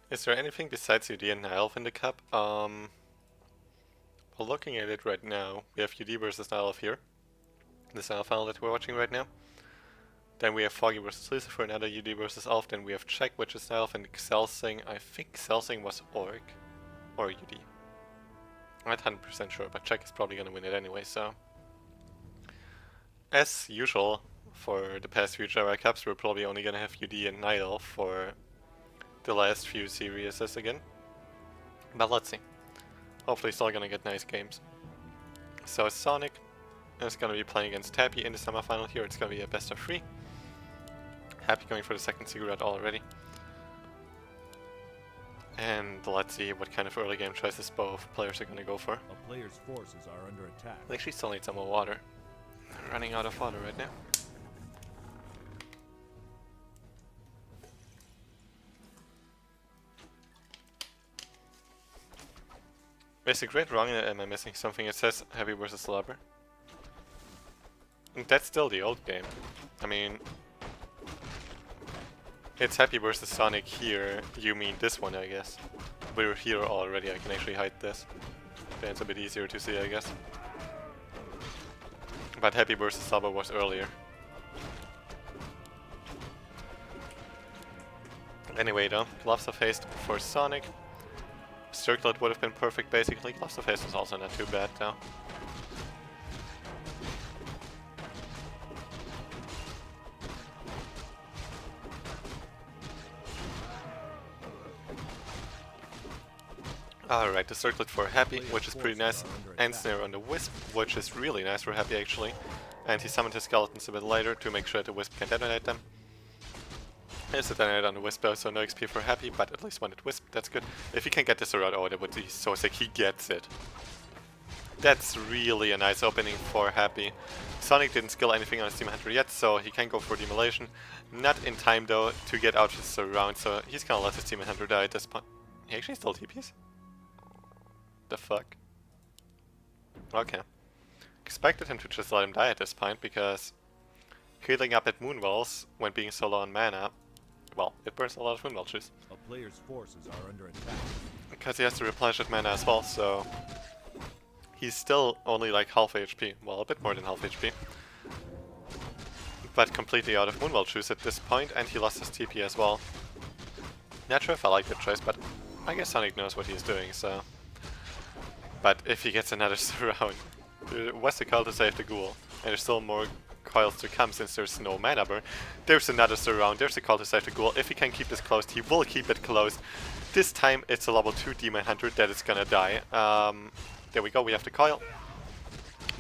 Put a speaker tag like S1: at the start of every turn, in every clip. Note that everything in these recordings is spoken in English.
S1: Is there anything besides UD and Nile in the cup? Well, looking at it right now, we have UD versus Nile here. The semifinal that we're watching right now. Then we have Foggy versus Lisa for another UD versus Elf. Then we have Check, which is Elf, and Xelsing. I think Xelsing was Orc or UD. I'm not 100% sure, but Check is probably gonna win it anyway, so. As usual, for the past few Gera Cups, we're probably only gonna have UD and Nile for the last few series again. But let's see. Hopefully still gonna get nice games. So Sonik is gonna be playing against Happy in the semifinal here. It's gonna be a best of 3. Happy going for the second cigarette already. And let's see what kind of early game choices both players are gonna go for.
S2: A player's forces are under attack.
S1: I actually still need some more water. I'm running out of water right now. Is the grade wrong? Am I missing something? It says Heavy versus Lover. That's still the old game. I mean, it's Happy versus Sonic here. You mean this one, I guess. We're here already. I can actually hide this. Then it's a bit easier to see, I guess. But Happy versus Lover was earlier. Anyway, though, Gloves of Haste for Sonic. Circlet would have been perfect, basically. Gloves of Haste was also not too bad, though. Alright, the Circlet for Happy, which is pretty nice, and Snare on the Wisp, which is really nice for Happy, actually. And he summoned his skeletons a bit later to make sure the Wisp can detonate them. There's a detonate on the Wisp though, so no XP for Happy, but at least one at Wisp, that's good. If he can get this around, oh, that would be so sick. He gets it. That's really a nice opening for Happy. Sonic didn't skill anything on his Demon Hunter yet, so he can go for Demolation. Not in time though to get out his surround, so he's gonna let his Demon Hunter die at this point. He actually still TPs? The fuck? Okay. Expected him to just let him die at this point, because healing up at Moonwells when being so low on mana, well, it burns a lot of Moonwell juice.
S2: A player's forces are under attack.
S1: Because he has to replenish that mana as well, so he's still only like half HP. Well, a bit more than half HP. But completely out of Moonwell juice at this point, and he lost his TP as well. Not sure if I like that choice, but I guess Sonic knows what he's doing, so. But if he gets another surround, what's the call to save the ghoul? And there's still more coils to come since there's no mana burn. There's another surround, there's a call to save the ghoul. If he can keep this closed, he will keep it closed. This time it's a level 2 Demon Hunter that is gonna die. There we go, we have the coil.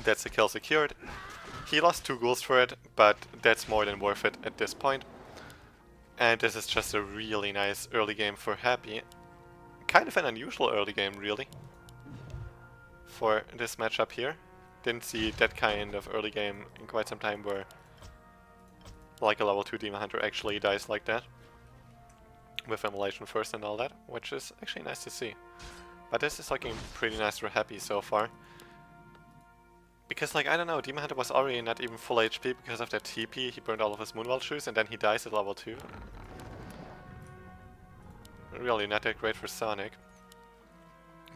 S1: That's a kill secured. He lost 2 ghouls for it, but that's more than worth it at this point. And this is just a really nice early game for Happy. Kind of an unusual early game, really, for this matchup here. Didn't see that kind of early game in quite some time where like a level 2 Demon Hunter actually dies like that. With Immolation first and all that, which is actually nice to see. But this is looking pretty nice for Happy so far. Because like, I don't know, Demon Hunter was already not even full HP because of that TP, he burned all of his Moonwell juice and then he dies at level 2. Really not that great for Sonic.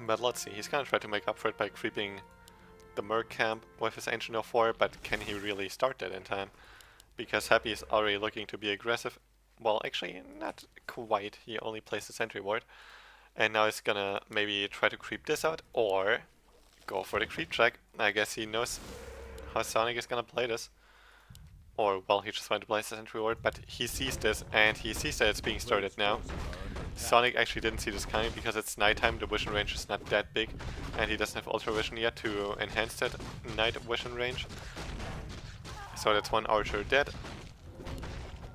S1: But let's see, he's gonna try to make up for it by creeping the Merc camp with his Ancient of War, but can he really start that in time? Because Happy is already looking to be aggressive. Well, actually, not quite. He only placed the Sentry Ward. And now he's gonna maybe try to creep this out, or go for the creep check. I guess he knows how Sonic is gonna play this. Or, well, he just wanted to place the Sentry Ward, but he sees this, and he sees that it's being started now. Sonic actually didn't see this coming because it's nighttime, the vision range is not that big, and he doesn't have Ultra Vision yet to enhance that night vision range. So that's one archer dead,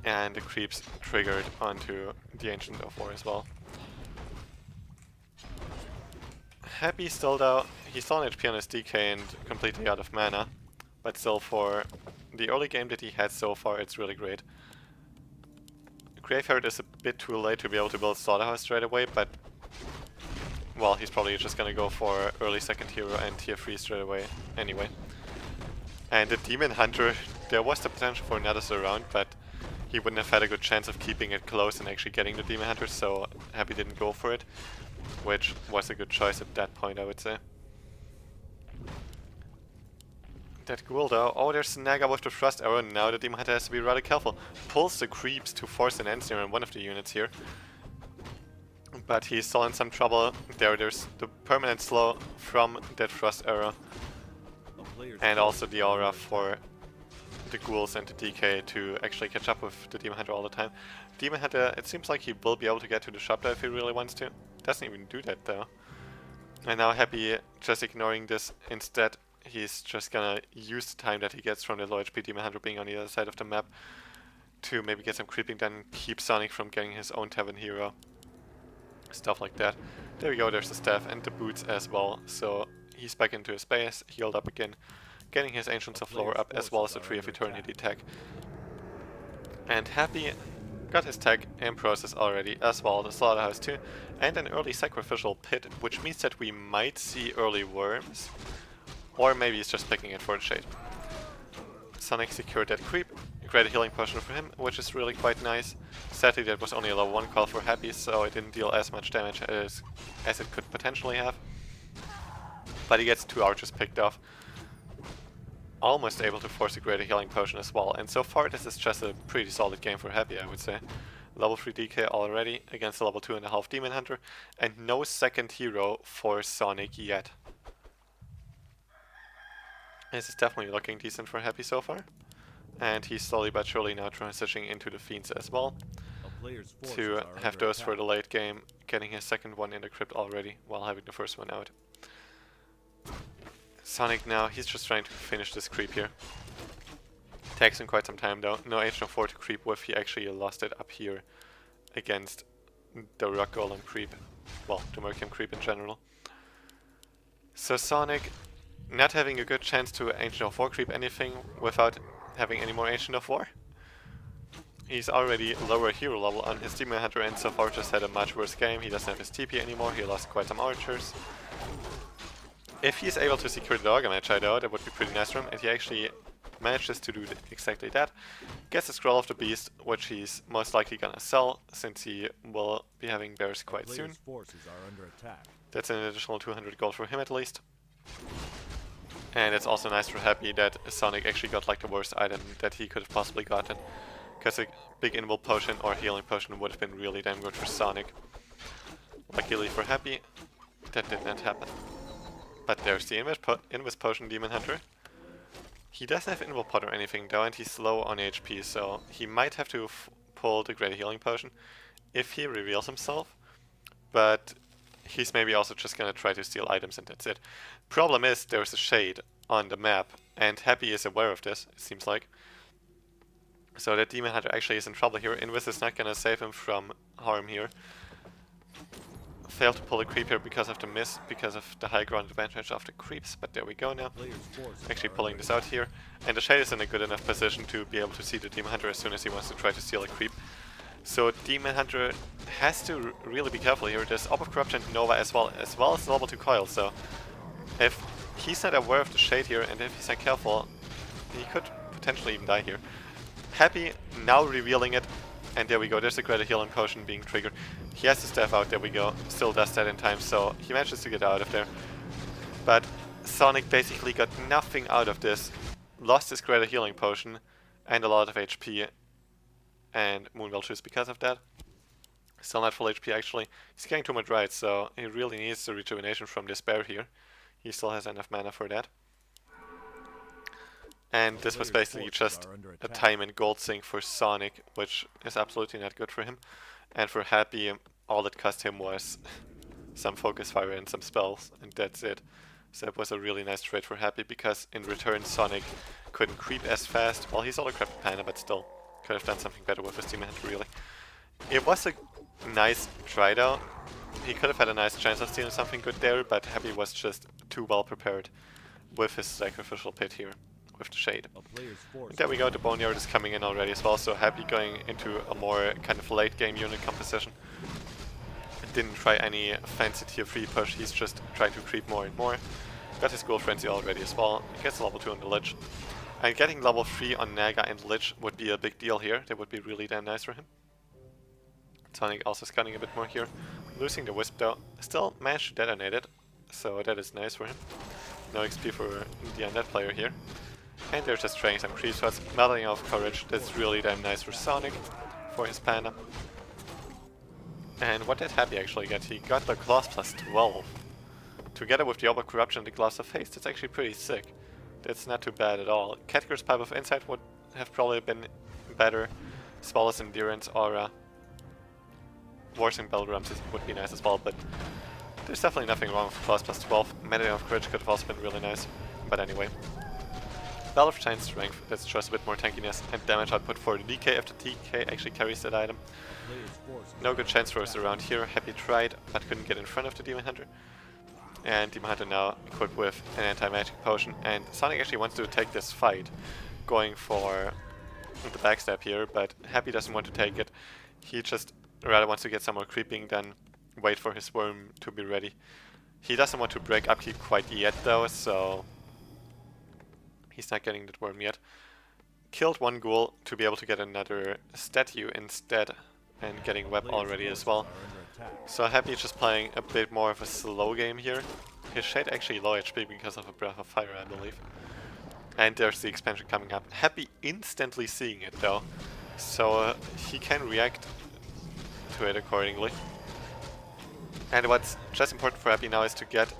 S1: and the creeps triggered onto the Ancient of War as well. Happy still though, he's still on HP on his DK and completely out of mana, but still for the early game that he had so far, it's really great. Graveyard is a bit too late to be able to build Slaughterhouse straight away, but well, he's probably just gonna go for early second hero and tier 3 straight away anyway. And the Demon Hunter, there was the potential for another surround, but he wouldn't have had a good chance of keeping it close and actually getting the Demon Hunter, so Happy didn't go for it, which was a good choice at that point, I would say. That ghoul though, oh, there's Naga with the thrust arrow, now the Demon Hunter has to be rather careful. Pulls the creeps to force an end snare on one of the units here. But he's still in some trouble. There's the permanent slow from that thrust arrow. And also the aura for the ghouls and the DK to actually catch up with the Demon Hunter all the time. Demon Hunter, it seems like he will be able to get to the shop though if he really wants to. Doesn't even do that though. And now Happy just ignoring this instead. He's just gonna use the time that he gets from the low HP Demon Hunter being on the other side of the map to maybe get some creeping, then keep Sonik from getting his own Tavern Hero. Stuff like that. There we go, there's the staff and the boots as well. So he's back into his base, healed up again, getting his Ancients of Lore up as well as the Tree of Eternity tag. And Happy got his tag in process already as well, the Slaughterhouse too, and an early Sacrificial Pit, which means that we might see early Worms. Or maybe he's just picking it for the Shade. Sonik secured that creep, great healing potion for him, which is really quite nice. Sadly that was only a level 1 call for Happy, so it didn't deal as much damage as it could potentially have. But he gets 2 archers picked off. Almost able to force a greater healing potion as well, and so far this is just a pretty solid game for Happy, I would say. Level 3 DK already against a level 2.5 Demon Hunter, and no second hero for Sonik yet. This is definitely looking decent for Happy so far. And he's slowly but surely now transitioning into the Fiends as well. To have those for the late game, getting his second one in the crypt already, while having the first one out. Sonik now, he's just trying to finish this creep here. Takes him quite some time though. No Ancient of 4 to creep with, he actually lost it up here against the Rock Golem creep. Well, the Merkium creep in general. So Sonik, not having a good chance to Ancient of War creep anything without having any more Ancient of War. He's already lower hero level on his Demon Hunter and so far just had a much worse game. He doesn't have his TP anymore, he lost quite some archers. If he's able to secure the Dogger match though, that would be pretty nice for him, and he actually manages to do exactly that. Gets the Scroll of the Beast, which he's most likely gonna sell, since he will be having bears quite soon. That's an additional 200 gold for him at least. And it's also nice for Happy that Sonik actually got like the worst item that he could have possibly gotten. Because a big invul potion or healing potion would have been really damn good for Sonik. Luckily for Happy, that did not happen. But there's the Invis Potion Demon Hunter. He doesn't have invul pot or anything though, and he's low on HP, so he might have to pull the Greater Healing Potion if he reveals himself. But he's maybe also just gonna try to steal items and that's it. Problem is, there's a shade on the map, and Happy is aware of this, it seems like. So that Demon Hunter actually is in trouble here. Invis is not gonna save him from harm here. Failed to pull a creep here because of the miss, because of the high ground advantage of the creeps, but there we go now. Actually pulling this out here. And the shade is in a good enough position to be able to see the Demon Hunter as soon as he wants to try to steal a creep. So Demon Hunter has to really be careful here. There's Orb of Corruption Nova as well as level 2 Coil, so if he's not aware of the shade here and if he's not careful, he could potentially even die here. Happy now revealing it, and there we go, there's a Greater Healing Potion being triggered. He has the staff out, there we go, still does that in time, so he manages to get out of there. But Sonik basically got nothing out of this, lost his Greater Healing Potion and a lot of HP, and Moonwelchers because of that. Still not full HP actually. He's getting too much right, so he really needs the rejuvenation from this bear here. He still has enough mana for that. And this was basically just a time and gold sink for Sonik, which is absolutely not good for him. And for Happy, all it cost him was some focus fire and some spells, and that's it. So it was a really nice trade for Happy, because in return Sonik couldn't creep as fast. Well, he's all a crap panda, but still could have done something better with his Demon Hunter, really. It was a nice try though. He could have had a nice chance of stealing something good there, but Happy was just too well prepared with his Sacrificial Pit here, with the shade. And there we go, the Boneyard is coming in already as well, so Happy going into a more kind of late game unit composition. Didn't try any fancy tier 3 push, he's just trying to creep more and more. Got his Ghoul Frenzy already as well, he gets a level 2 on the Lich. And getting level 3 on Naga and Lich would be a big deal here. That would be really damn nice for him. Sonic also scanning a bit more here. Losing the Wisp though. Still managed to detonate it, so that is nice for him. No XP for the undead player here. And they're just trading some creep shots. Melting of Courage. That's really damn nice for Sonic, for his panda. And what did Happy actually get? He got the Claws plus 12. Together with the Over Corruption and the Gloss of Haste, that's actually pretty sick. That's not too bad at all. Catgir's Pipe of Insight would have probably been better, as well as Endurance or Warsing Bell Drums would be nice as well, but there's definitely nothing wrong with Claws plus 12. Melting of Courage could have also been really nice, but anyway. Bell of Giant Strength, that's just a bit more tankiness and damage output for the DK if the DK actually carries that item. No good chance throws around here. Happy tried, but couldn't get in front of the Demon Hunter. And Demon Hunter now equipped with an anti-magic potion, and Sonic actually wants to take this fight, going for the backstab here, but Happy doesn't want to take it. He just rather wants to get some more creeping than wait for his worm to be ready. He doesn't want to break upkeep quite yet though, so he's not getting that worm yet. Killed one ghoul to be able to get another statue instead, and getting web already as well. So Happy is just playing a bit more of a slow game here. His Shade actually low HP because of a Breath of Fire, I believe. And there's the expansion coming up. Happy instantly seeing it though, so he can react to it accordingly. And what's just important for Happy now is to get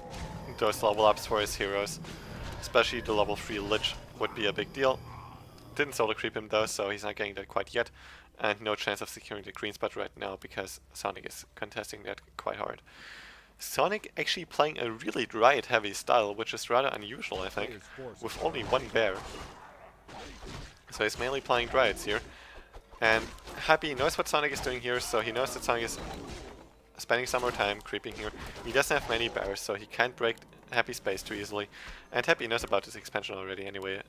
S1: those level ups for his heroes. Especially the level 3 Lich would be a big deal. Didn't solo creep him though, so he's not getting that quite yet. And no chance of securing the green spot right now because Sonic is contesting that quite hard. Sonic actually playing a really Dryad heavy style, which is rather unusual I think, with only one bear. So he's mainly playing Dryads here. And Happy knows what Sonic is doing here, so he knows that Sonic is spending some more time creeping here. He doesn't have many bears, so he can't break Happy's space too easily. And Happy knows about this expansion already anyway,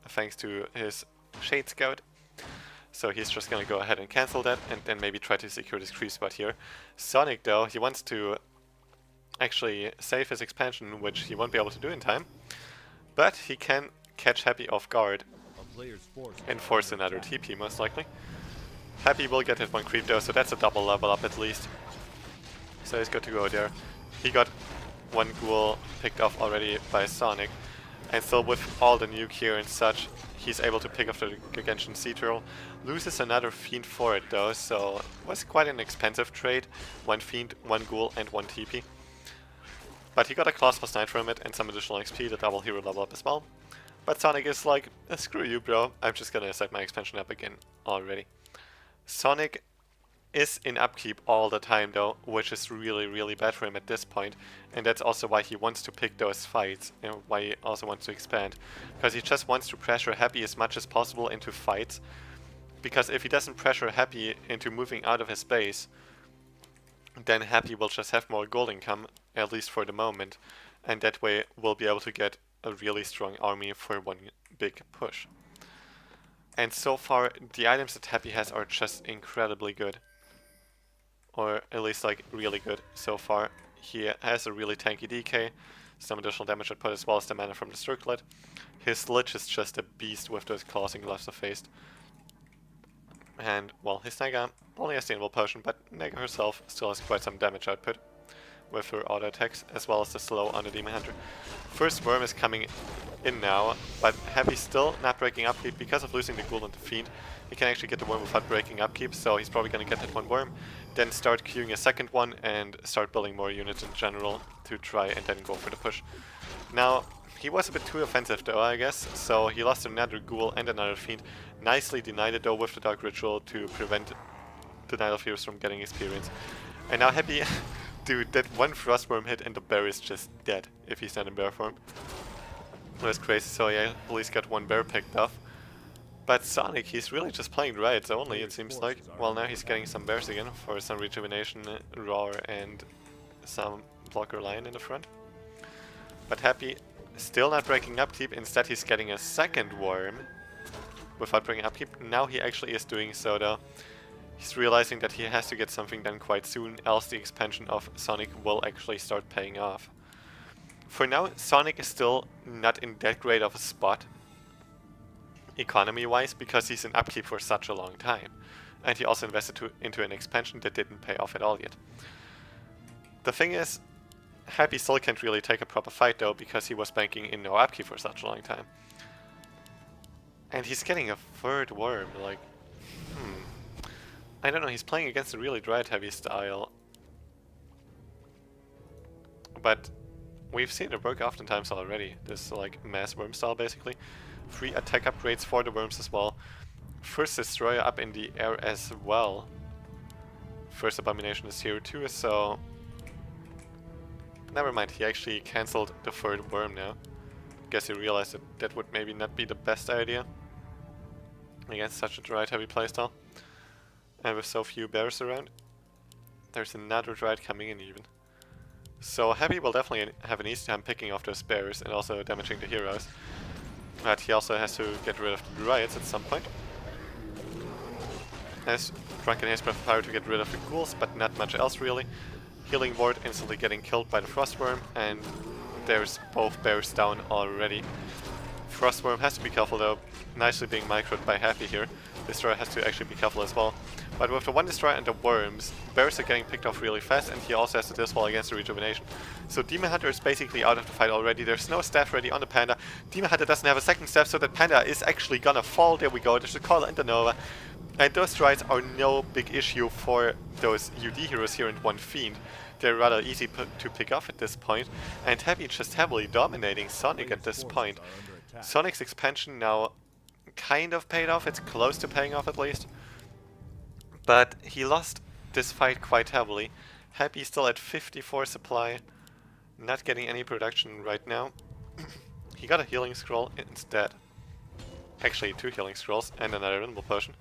S1: thanks to his Shade Scout. So he's just gonna go ahead and cancel that and then maybe try to secure this creep spot here. Sonic though, he wants to actually save his expansion, which he won't be able to do in time. But he can catch Happy off guard and force another TP most likely. Happy will get hit one creep though, so that's a double level up at least. So he's good to go there. He got one ghoul picked off already by Sonic. And still with all the nuke here and such, he's able to pick up the Gargantuan Sea Turtle. Loses another Fiend for it though, so it was quite an expensive trade. One Fiend, one Ghoul and one TP. But he got a Claws plus 9 from it and some additional XP, the double hero level up as well. But Sonic is like, screw you bro, I'm just gonna set my expansion up again already. Sonic is in upkeep all the time though, which is really bad for him at this point, and that's also why he wants to pick those fights and why he also wants to expand, because he just wants to pressure Happy as much as possible into fights, because if he doesn't pressure Happy into moving out of his base, then Happy will just have more gold income, at least for the moment, and that way we'll be able to get a really strong army for one big push. And so far the items that Happy has are just incredibly good. Or at least like really good so far. He has a really tanky DK, some additional damage output as well as the mana from the circlet. His Lich is just a beast with those claws and gloves of haste. And well, his Naga only has the Invul Potion, but Naga herself still has quite some damage output with her auto attacks as well as the slow on the Demon Hunter. First worm is coming in now, but Happy still not breaking upkeep because of losing the Ghoul and the Fiend. He can actually get the worm without breaking upkeep, so he's probably going to get that one worm, then start queuing a second one and start building more units in general to try and then go for the push. Now, he was a bit too offensive though, I guess, so he lost another Ghoul and another Fiend. Nicely denied it though with the Dark Ritual to prevent the Night of Heroes from getting experience. And now Happy, dude, that one Frostworm hit and the bear is just dead if he's not in bear form. That's crazy, so yeah, at least got one bear picked off. But Sonic, he's really just playing Dryads only, it seems like. Well, now he's getting some bears again for some rejuvenation, roar, and some blocker lion in the front. But Happy still not breaking upkeep, instead he's getting a second worm without breaking upkeep. Now he actually is doing so though. He's realizing that he has to get something done quite soon, else the expansion of Sonic will actually start paying off. For now, Sonic is still not in that great of a spot. economy-wise, because he's in upkeep for such a long time. And he also invested into an expansion that didn't pay off at all yet. The thing is, Happy still can't really take a proper fight though, because he was banking in no upkeep for such a long time. And he's getting a third worm, like, I don't know, he's playing against a really Dread-heavy style. But we've seen it work oftentimes already, this like mass worm style basically. 3 attack upgrades for the worms as well. First Destroyer up in the air as well. First Abomination is here too, so... Never mind, he actually cancelled the third worm now. Guess he realized that that would maybe not be the best idea against such a Dread-heavy playstyle. And with so few bears around. There's another Dread coming in even. So Happy will definitely have an easy time picking off those bears and also damaging the heroes. But he also has to get rid of the Dryads at some point. Has Drunken Haze Breath of Fire to get rid of the ghouls, but not much else really. Healing Ward instantly getting killed by the Frostworm, and there's both bears down already. Frostworm has to be careful though, nicely being microed by Happy here. Destroyer has to actually be careful as well. But with the one Destroyer and the worms, bears are getting picked off really fast, and he also has to dispel against the rejuvenation. So Demon Hunter is basically out of the fight already. There's no staff ready on the Panda. Demon Hunter doesn't have a second staff, so that Panda is actually gonna fall. There we go, there's the Coil and the Nova. And those strides are no big issue for those UD heroes here in one Fiend. They're rather easy to pick off at this point. And Happy just heavily dominating Sonik at this point. Sonic's expansion now kind of paid off, it's close to paying off at least. But he lost this fight quite heavily. Happy still at 54 supply, not getting any production right now. He got a healing scroll instead. Actually 2 healing scrolls and another invulnerable potion.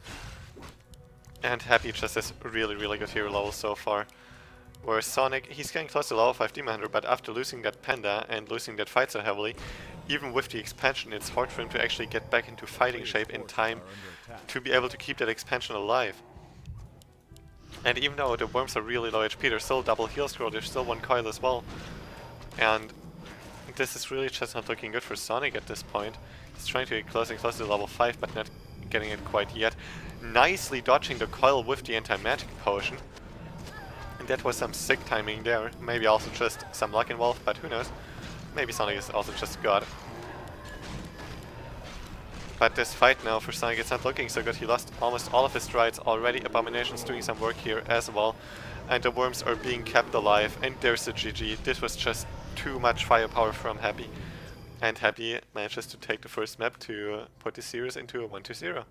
S1: And Happy just has really good hero level so far. Whereas Sonik, he's getting close to level 5 Demon Hunter, but after losing that Panda and losing that fight so heavily, even with the expansion, it's hard for him to actually get back into fighting shape in time to be able to keep that expansion alive. And even though the worms are really low HP, there's still double heal scroll, there's still 1 coil as well. And this is really just not looking good for Sonik at this point. He's trying to get close and close to level 5, but not getting it quite yet. Nicely dodging the coil with the anti-magic potion. And that was some sick timing there. Maybe also just some luck involved, but who knows. Maybe Sonik is also just God. But this fight now for Sonik is not looking so good. He lost almost all of his strides already. Abomination's doing some work here as well. And the worms are being kept alive. And there's the GG. This was just too much firepower from Happy. And Happy manages to take the first map to put the series into a 1-0.